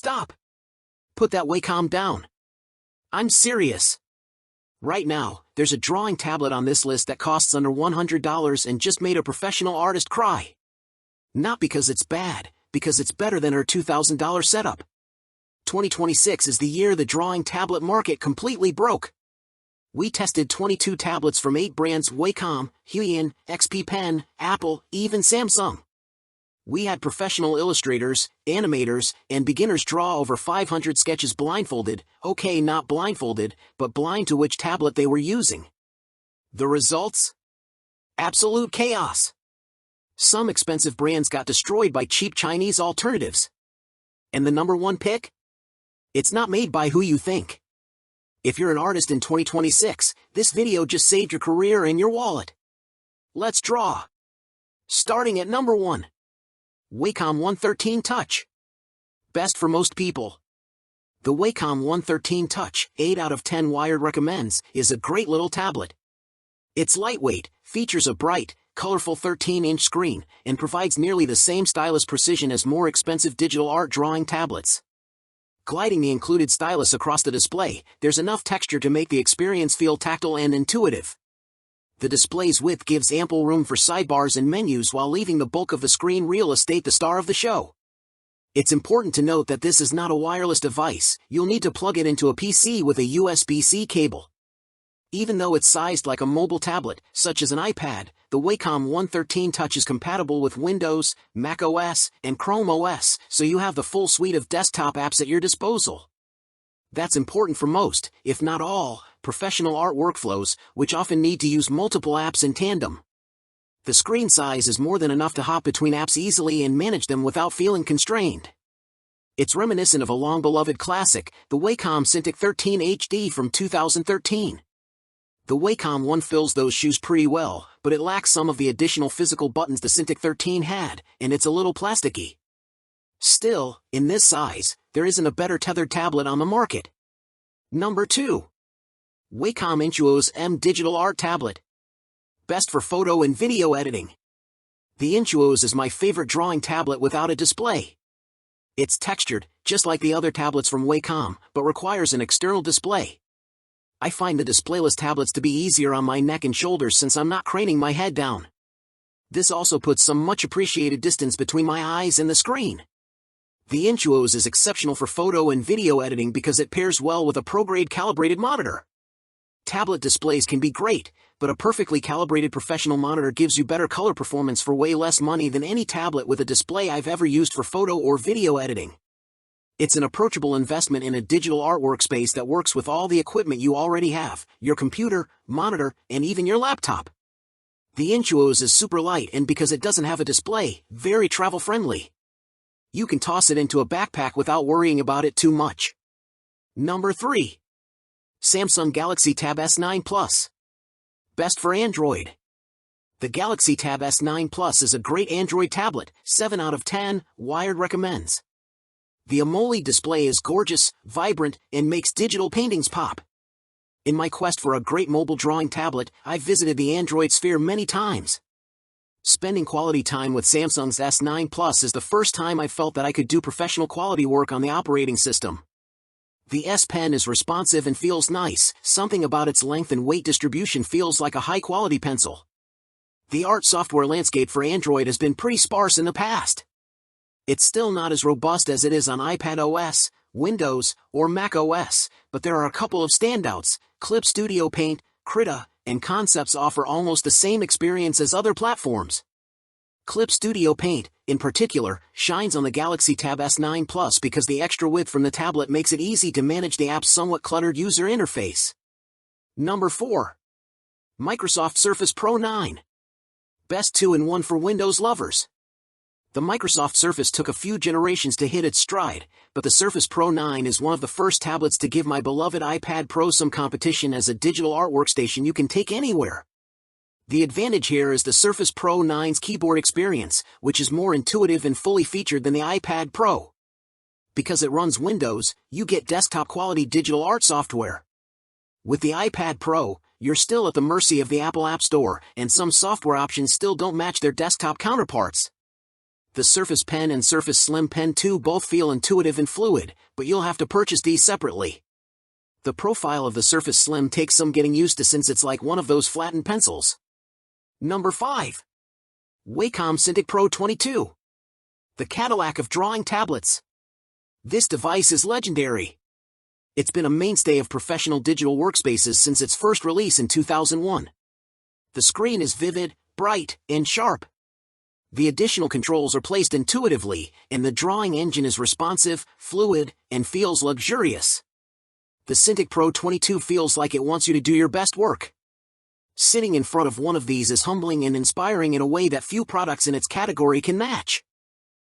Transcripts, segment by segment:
Stop! Put that Wacom down. I'm serious. Right now, there's a drawing tablet on this list that costs under $100 and just made a professional artist cry. Not because it's bad, because it's better than her $2,000 setup. 2026 is the year the drawing tablet market completely broke. We tested 22 tablets from 8 brands: Wacom, Huion, XP Pen, Apple, even Samsung. We had professional illustrators, animators, and beginners draw over 500 sketches blindfolded, okay, not blindfolded, but blind to which tablet they were using. The results? Absolute chaos. Some expensive brands got destroyed by cheap Chinese alternatives. And the number one pick? It's not made by who you think. If you're an artist in 2026, this video just saved your career and your wallet. Let's draw. Starting at number 1. Wacom One 13 Touch. Best for most people. The Wacom One 13 Touch, 8 out of 10 Wired recommends, is a great little tablet. It's lightweight, features a bright, colorful 13-inch screen, and provides nearly the same stylus precision as more expensive digital art drawing tablets. Gliding the included stylus across the display, there's enough texture to make the experience feel tactile and intuitive. The display's width gives ample room for sidebars and menus while leaving the bulk of the screen real estate the star of the show. It's important to note that this is not a wireless device. You'll need to plug it into a PC with a USB-C cable. Even though it's sized like a mobile tablet, such as an iPad, the Wacom One 13 Touch is compatible with Windows, Mac OS, and Chrome OS, so you have the full suite of desktop apps at your disposal. That's important for most, if not all, professional art workflows, which often need to use multiple apps in tandem. The screen size is more than enough to hop between apps easily and manage them without feeling constrained. It's reminiscent of a long-beloved classic, the Wacom Cintiq 13 HD from 2013. The Wacom One fills those shoes pretty well, but it lacks some of the additional physical buttons the Cintiq 13 had, and it's a little plasticky. Still, in this size, there isn't a better tethered tablet on the market. Number 2. Wacom Intuos M Digital Art Tablet. Best for photo and video editing. The Intuos is my favorite drawing tablet without a display. It's textured, just like the other tablets from Wacom, but requires an external display. I find the displayless tablets to be easier on my neck and shoulders since I'm not craning my head down. This also puts some much appreciated distance between my eyes and the screen. The Intuos is exceptional for photo and video editing because it pairs well with a pro-grade calibrated monitor. Tablet displays can be great, but a perfectly calibrated professional monitor gives you better color performance for way less money than any tablet with a display I've ever used for photo or video editing. It's an approachable investment in a digital art workspace that works with all the equipment you already have, your computer, monitor, and even your laptop. The Intuos is super light and because it doesn't have a display, very travel-friendly. You can toss it into a backpack without worrying about it too much. Number 3. Samsung Galaxy Tab S9 Plus. Best for Android. The Galaxy Tab S9 Plus is a great Android tablet, 7 out of 10, Wired recommends. The AMOLED display is gorgeous, vibrant, and makes digital paintings pop. In my quest for a great mobile drawing tablet, I've visited the Android sphere many times. Spending quality time with Samsung's S9 Plus is the first time I felt that I could do professional quality work on the operating system. The S Pen is responsive and feels nice, something about its length and weight distribution feels like a high-quality pencil. The art software landscape for Android has been pretty sparse in the past. It's still not as robust as it is on iPad OS, Windows, or Mac OS, but there are a couple of standouts. Clip Studio Paint, Krita, and Concepts offer almost the same experience as other platforms. Clip Studio Paint, in particular, shines on the Galaxy Tab S9 Plus because the extra width from the tablet makes it easy to manage the app's somewhat cluttered user interface. Number 4. Microsoft Surface Pro 9. Best 2-in-1 for Windows lovers. The Microsoft Surface took a few generations to hit its stride, but the Surface Pro 9 is one of the first tablets to give my beloved iPad Pro some competition as a digital art workstation you can take anywhere. The advantage here is the Surface Pro 9's keyboard experience, which is more intuitive and fully featured than the iPad Pro. Because it runs Windows, you get desktop-quality digital art software. With the iPad Pro, you're still at the mercy of the Apple App Store, and some software options still don't match their desktop counterparts. The Surface Pen and Surface Slim Pen 2 both feel intuitive and fluid, but you'll have to purchase these separately. The profile of the Surface Slim takes some getting used to since it's like one of those flattened pencils. Number 5. Wacom Cintiq Pro 22. The Cadillac of drawing tablets. This device is legendary. It's been a mainstay of professional digital workspaces since its first release in 2001. The screen is vivid, bright, and sharp. The additional controls are placed intuitively, and the drawing engine is responsive, fluid, and feels luxurious. The Cintiq Pro 22 feels like it wants you to do your best work. Sitting in front of one of these is humbling and inspiring in a way that few products in its category can match.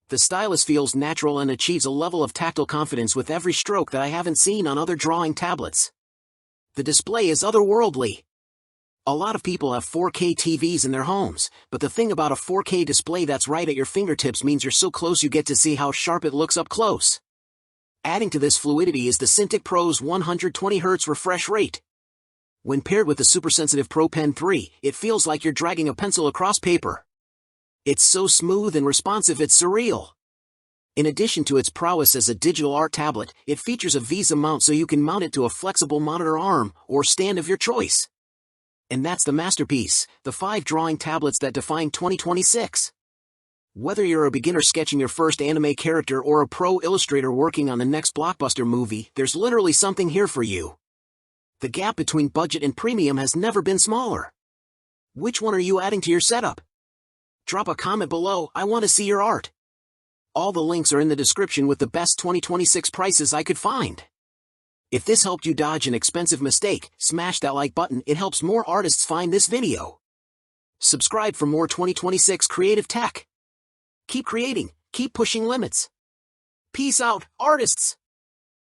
The stylus feels natural and achieves a level of tactile confidence with every stroke that I haven't seen on other drawing tablets. The display is otherworldly. A lot of people have 4K TVs in their homes, but the thing about a 4K display that's right at your fingertips means you're so close you get to see how sharp it looks up close. Adding to this fluidity is the Cintiq Pro's 120Hz refresh rate. When paired with the Supersensitive Pro Pen 3, it feels like you're dragging a pencil across paper. It's so smooth and responsive it's surreal. In addition to its prowess as a digital art tablet, it features a VESA mount so you can mount it to a flexible monitor arm or stand of your choice. And that's the masterpiece, the 5 drawing tablets that define 2026. Whether you're a beginner sketching your first anime character or a pro illustrator working on the next blockbuster movie, there's literally something here for you. The gap between budget and premium has never been smaller. Which one are you adding to your setup? Drop a comment below, I want to see your art. All the links are in the description with the best 2026 prices I could find. If this helped you dodge an expensive mistake, smash that like button, it helps more artists find this video. Subscribe for more 2026 creative tech. Keep creating, keep pushing limits. Peace out, artists!